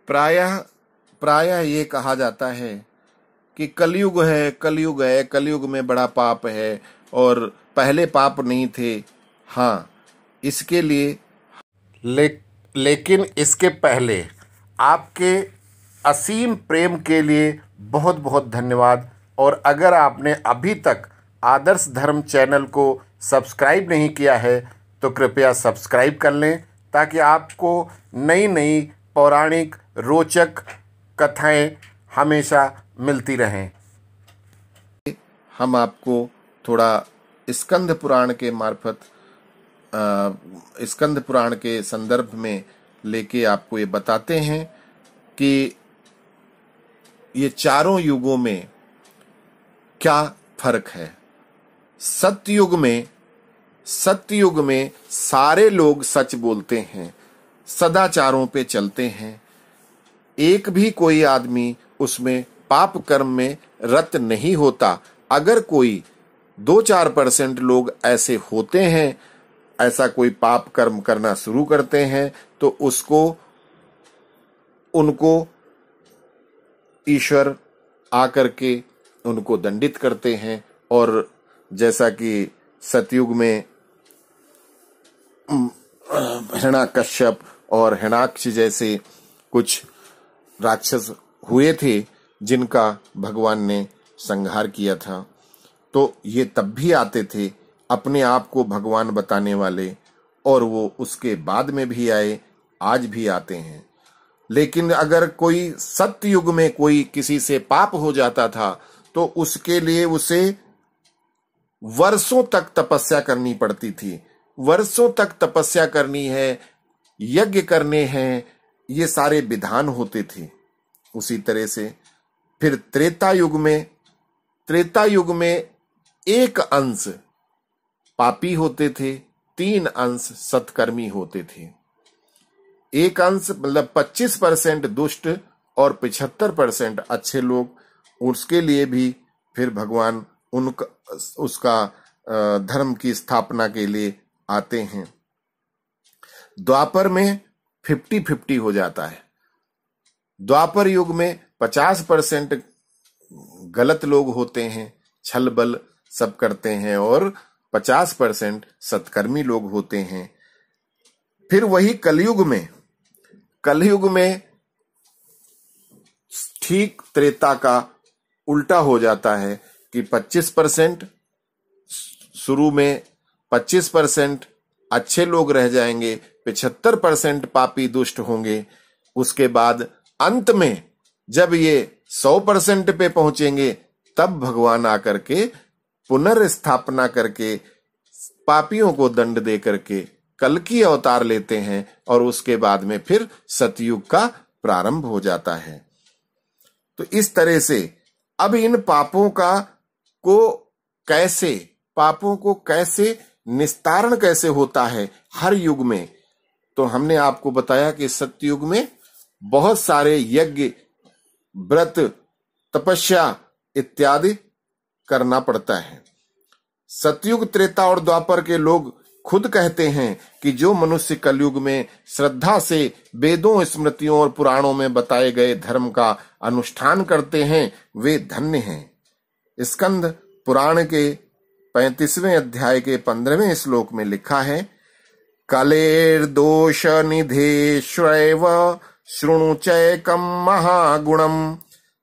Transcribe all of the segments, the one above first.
प्रायः प्रायः ये कहा जाता है कि कलयुग है, कलयुग है, कलयुग में बड़ा पाप है और पहले पाप नहीं थे। हाँ, इसके लिए लेकिन इसके पहले आपके असीम प्रेम के लिए बहुत बहुत धन्यवाद। और अगर आपने अभी तक आदर्श धर्म चैनल को सब्सक्राइब नहीं किया है तो कृपया सब्सक्राइब कर लें, ताकि आपको नई नई पौराणिक रोचक कथाएं हमेशा मिलती रहें। हम आपको थोड़ा स्कंद पुराण के मार्फत स्कंद पुराण के संदर्भ में लेके आपको ये बताते हैं कि ये चारों युगों में क्या फर्क है। सतयुग में सारे लोग सच बोलते हैं, सदाचारों पे चलते हैं, एक भी कोई आदमी उसमें पाप कर्म में रत नहीं होता। अगर कोई 2-4% लोग ऐसे होते हैं, ऐसा कोई पाप कर्म करना शुरू करते हैं, तो उनको ईश्वर आकर के उनको दंडित करते हैं। और जैसा कि सतयुग में हिरण्याकश्यप और हिरण्याक्ष जैसे कुछ राक्षस हुए थे जिनका भगवान ने संहार किया था, तो ये तब भी आते थे अपने आप को भगवान बताने वाले, और वो उसके बाद में भी आए, आज भी आते हैं। लेकिन अगर कोई सतयुग में कोई किसी से पाप हो जाता था तो उसके लिए उसे वर्षों तक तपस्या करनी पड़ती थी। वर्षों तक तपस्या करनी है, यज्ञ करने हैं, ये सारे विधान होते थे। उसी तरह से फिर त्रेता युग में एक अंश पापी होते थे, 3 अंश सत्कर्मी होते थे। एक अंश मतलब 25% दुष्ट और 75% अच्छे लोग। उसके लिए भी फिर भगवान उसका धर्म की स्थापना के लिए आते हैं। द्वापर में 50-50 हो जाता है। द्वापर युग में 50% गलत लोग होते हैं, छल बल सब करते हैं, और 50% सत्कर्मी लोग होते हैं। फिर वही कलयुग में ठीक त्रेता का उल्टा हो जाता है कि 25% शुरू में 25% अच्छे लोग रह जाएंगे, 75% पापी दुष्ट होंगे। उसके बाद अंत में जब ये 100% पे पहुंचेंगे तब भगवान आकर के पुनर्स्थापना करके पापियों को दंड दे करके कल्कि अवतार लेते हैं, और उसके बाद में फिर सतयुग का प्रारंभ हो जाता है। तो इस तरह से अब इन पापों को कैसे निस्तारण कैसे होता है हर युग में, तो हमने आपको बताया कि सतयुग में बहुत सारे यज्ञ, व्रत, तपस्या इत्यादि करना पड़ता है। सतयुग, त्रेता और द्वापर के लोग खुद कहते हैं कि जो मनुष्य कलयुग में श्रद्धा से वेदों, स्मृतियों और पुराणों में बताए गए धर्म का अनुष्ठान करते हैं वे धन्य हैं। स्कंद पुराण के 35वें अध्याय के 15वें श्लोक में लिखा है, कलेर्दोष निधेश्वैव शृणु चैकं महागुणम्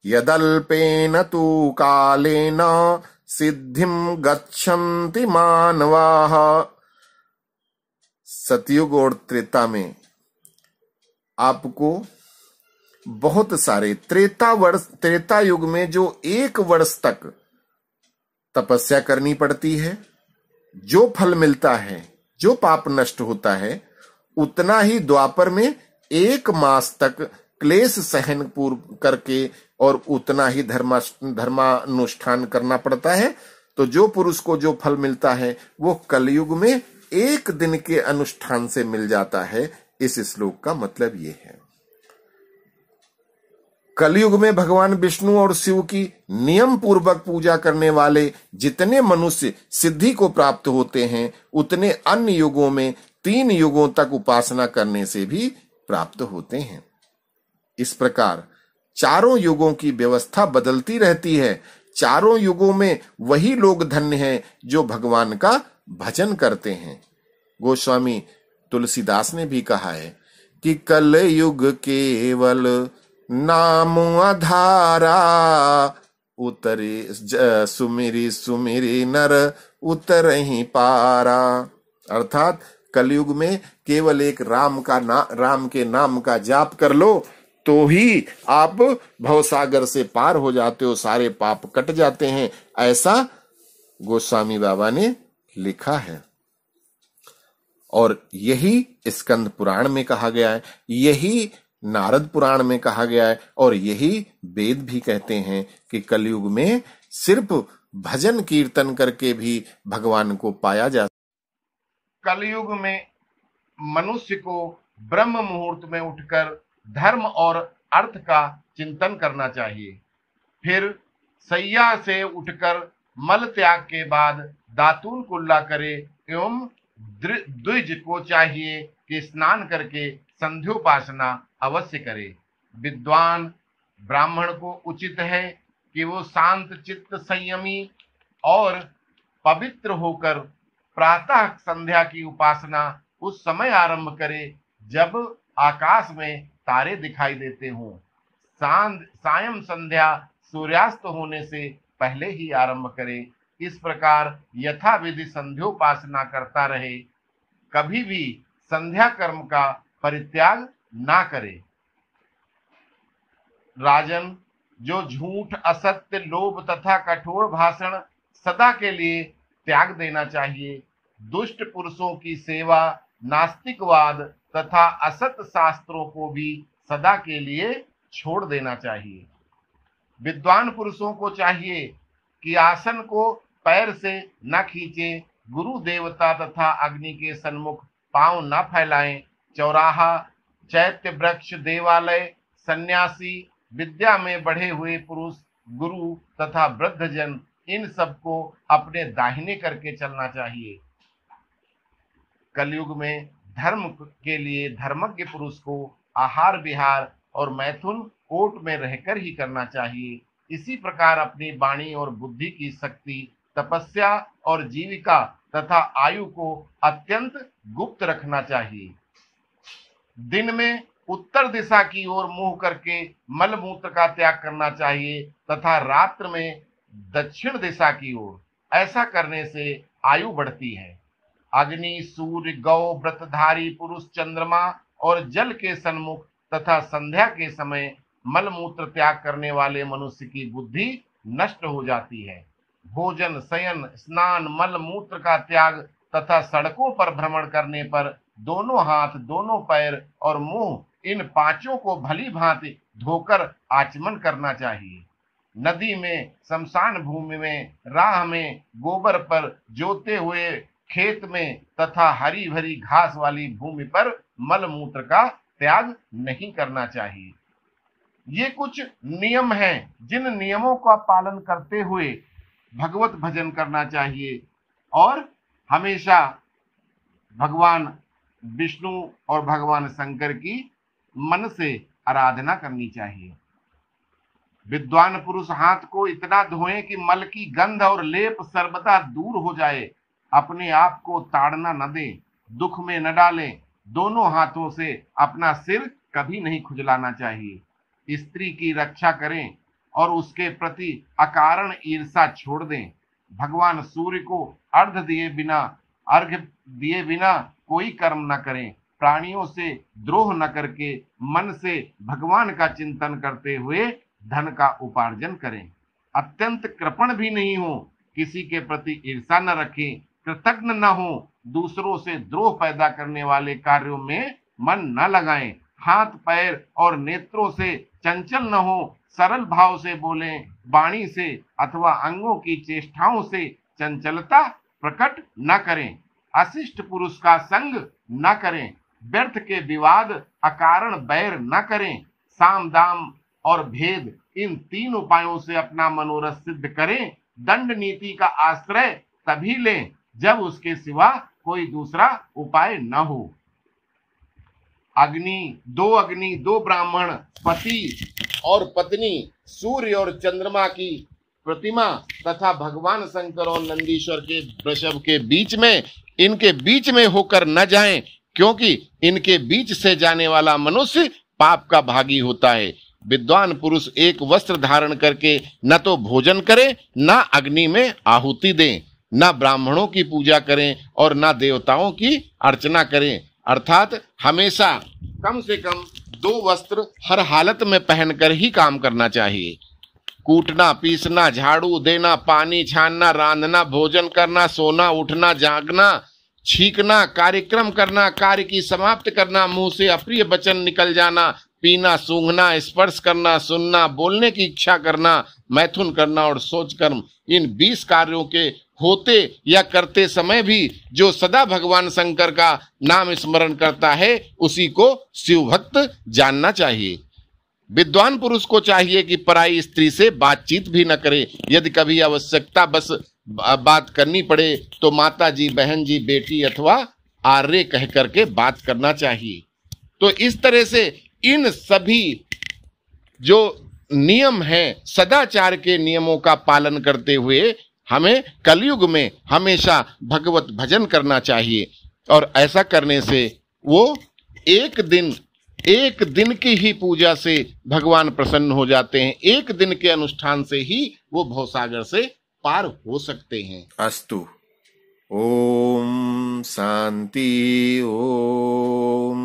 यदल्पेन तु कालेन सिद्धिं गच्छन्ति मानवाः। सतयुग और त्रेता में आपको बहुत सारे त्रेता युग में जो 1 वर्ष तक तपस्या करनी पड़ती है, जो फल मिलता है, जो पाप नष्ट होता है, उतना ही द्वापर में 1 मास तक क्लेश सहन पूर्व करके और उतना ही धर्मानुष्ठान करना पड़ता है। तो जो पुरुष को जो फल मिलता है वो कलयुग में 1 दिन के अनुष्ठान से मिल जाता है। इस श्लोक का मतलब ये है। कलयुग में भगवान विष्णु और शिव की नियम पूर्वक पूजा करने वाले जितने मनुष्य सिद्धि को प्राप्त होते हैं, उतने अन्य युगों में 3 युगों तक उपासना करने से भी प्राप्त होते हैं। इस प्रकार चारों युगों की व्यवस्था बदलती रहती है। चारों युगों में वही लोग धन्य हैं जो भगवान का भजन करते हैं। गोस्वामी तुलसीदास ने भी कहा है कि कल युग केवल नाम आधारा, उतरे सुमिरी सुमिरी नर उतरहि पारा। अर्थात कलयुग में केवल एक राम के नाम का जाप कर लो तो ही आप भवसागर से पार हो जाते हो, सारे पाप कट जाते हैं, ऐसा गोस्वामी बाबा ने लिखा है। और यही स्कंद पुराण में कहा गया है, यही नारद पुराण में कहा गया है, और यही वेद भी कहते हैं कि कलयुग में सिर्फ भजन कीर्तन करके भी भगवान को पाया जा। कलयुग में मनुष्य को ब्रह्म मुहूर्त में उठकर धर्म और अर्थ का चिंतन करना चाहिए। फिर सैया से उठकर मल त्याग के बाद दातून कुल्ला करे एवं द्विज को चाहिए कि स्नान करके संध्योपासना अवश्य करे। विद्वान ब्राह्मण को उचित है कि वो शांत चित्त संयमी और पवित्र होकर प्रातः संध्या की उपासना उस समय आरंभ करे जब आकाश में तारे दिखाई देते हों। सायं संध्या सूर्यास्त होने से पहले ही आरंभ करे। इस प्रकार यथाविधि संध्योपासना करता रहे, कभी भी संध्या कर्म का परित्याग ना करे। राजन, जो झूठ, असत्य, लोभ तथा कठोर भाषण सदा के लिए त्याग देना चाहिए। दुष्ट पुरुषों की सेवा, नास्तिकवाद तथा असत शास्त्रों को भी सदा के लिए छोड़ देना चाहिए। विद्वान पुरुषों को चाहिए कि आसन को पैर से न खींचे, गुरु देवता तथा अग्नि के सन्मुख पांव न फैलाएं। चौराहा, चैत्य वृक्ष, देवालय, सन्यासी, विद्या में बढ़े हुए पुरुष, गुरु तथा वृद्धजन, इन सबको अपने दाहिने करके चलना चाहिए। कलयुग में धर्म के लिए धर्मज्ञ पुरुष को आहार विहार और मैथुन कोट में रहकर ही करना चाहिए। इसी प्रकार अपनी वाणी और बुद्धि की शक्ति, तपस्या और जीविका तथा आयु को अत्यंत गुप्त रखना चाहिए। दिन में उत्तर दिशा की ओर मुंह करके मल मूत्र का त्याग करना चाहिए तथा रात्र में दक्षिण दिशा की ओर। ऐसा करने से आयु बढ़ती है। अग्नि, सूर्य, गौ, व्रतधारी पुरुष, चंद्रमा और जल के सन्मुख तथा संध्या के समय मल मूत्र त्याग करने वाले मनुष्य की बुद्धि नष्ट हो जाती है। भोजन, शयन, स्नान, मल मूत्र का त्याग तथा सड़कों पर भ्रमण करने पर दोनों हाथ, दोनों पैर और मुंह, इन पांचों को भली भांति धोकर आचमन करना चाहिए। नदी में, शमशान भूमि में, राह में, गोबर पर जोते हुए खेत में तथा हरी भरी घास वाली भूमि पर मल मूत्र का त्याग नहीं करना चाहिए। ये कुछ नियम हैं जिन नियमों का पालन करते हुए भगवत भजन करना चाहिए और हमेशा भगवान विष्णु और भगवान शंकर की मन से आराधना करनी चाहिए। विद्वान पुरुष हाथ को इतना धोएं कि मल की गंध और लेप सर्वदा दूर हो जाए। अपने आप को ताड़ना न दें, दुख में न डालें। दोनों हाथों से अपना सिर कभी नहीं खुजलाना चाहिए। स्त्री की रक्षा करें और उसके प्रति अकारण ईर्षा छोड़ दें। भगवान सूर्य को अर्घ्य दिए बिना कोई कर्म न करें। प्राणियों से द्रोह न करके मन से भगवान का चिंतन करते हुए धन का उपार्जन करें। अत्यंत कृपण भी नहीं हो, किसी के प्रति ईर्षा न रखें, कृतज्ञ न हो, दूसरों से द्रोह पैदा करने वाले कार्यों में मन न लगाएं। हाथ, पैर और नेत्रों से चंचल न हो, सरल भाव से बोलें। वाणी से अथवा अंगों की चेष्टाओं से चंचलता प्रकट न करें। अशिष्ट पुरुष का संग न करें। व्यर्थ के विवाद, अकारण बैर न करें। साम, दाम और भेद, इन 3 उपायों से अपना मनोरथ सिद्ध करें। दंड नीति का आश्रय तभी लें जब उसके सिवा कोई दूसरा उपाय न हो। अग्नि, दो ब्राह्मण, पति और पत्नी, सूर्य और चंद्रमा की प्रतिमा तथा भगवान शंकर और नंदीश्वर के वृषभ के बीच में, इनके बीच में होकर न जाएं, क्योंकि इनके बीच से जाने वाला मनुष्य पाप का भागी होता है। विद्वान पुरुष एक वस्त्र धारण करके न तो भोजन करें, न अग्नि में आहुति दें, न ब्राह्मणों की पूजा करें और न देवताओं की अर्चना करें। अर्थात हमेशा कम से कम 2 वस्त्र हर हालत में पहनकर ही काम करना चाहिए। कूटना, पीसना, झाड़ू देना, पानी छानना, रांधना, भोजन करना, सोना, उठना, जागना, छींकना, कार्यक्रम करना, कार्य की समाप्त करना, मुंह से अप्रिय वचन निकल जाना, पीना, सूंघना, स्पर्श करना, सुनना, बोलने की इच्छा करना, मैथुन करना और सोच कर्म, इन 20 कार्यों के होते या करते समय भी जो सदा भगवान शंकर का नाम स्मरण करता है, उसी को शिव भक्त जानना चाहिए। विद्वान पुरुष को चाहिए कि पराई स्त्री से बातचीत भी न करे। यदि कभी आवश्यकता बस बात करनी पड़े तो माता जी, बहन जी, बेटी अथवा आर्य कह करके बात करना चाहिए। तो इस तरह से इन सभी जो नियम हैं, सदाचार के नियमों का पालन करते हुए हमें कलयुग में हमेशा भगवत भजन करना चाहिए। और ऐसा करने से वो एक दिन की ही पूजा से भगवान प्रसन्न हो जाते हैं। एक दिन के अनुष्ठान से ही वो भवसागर से पार हो सकते हैं। अस्तु। ओम शांति। ओम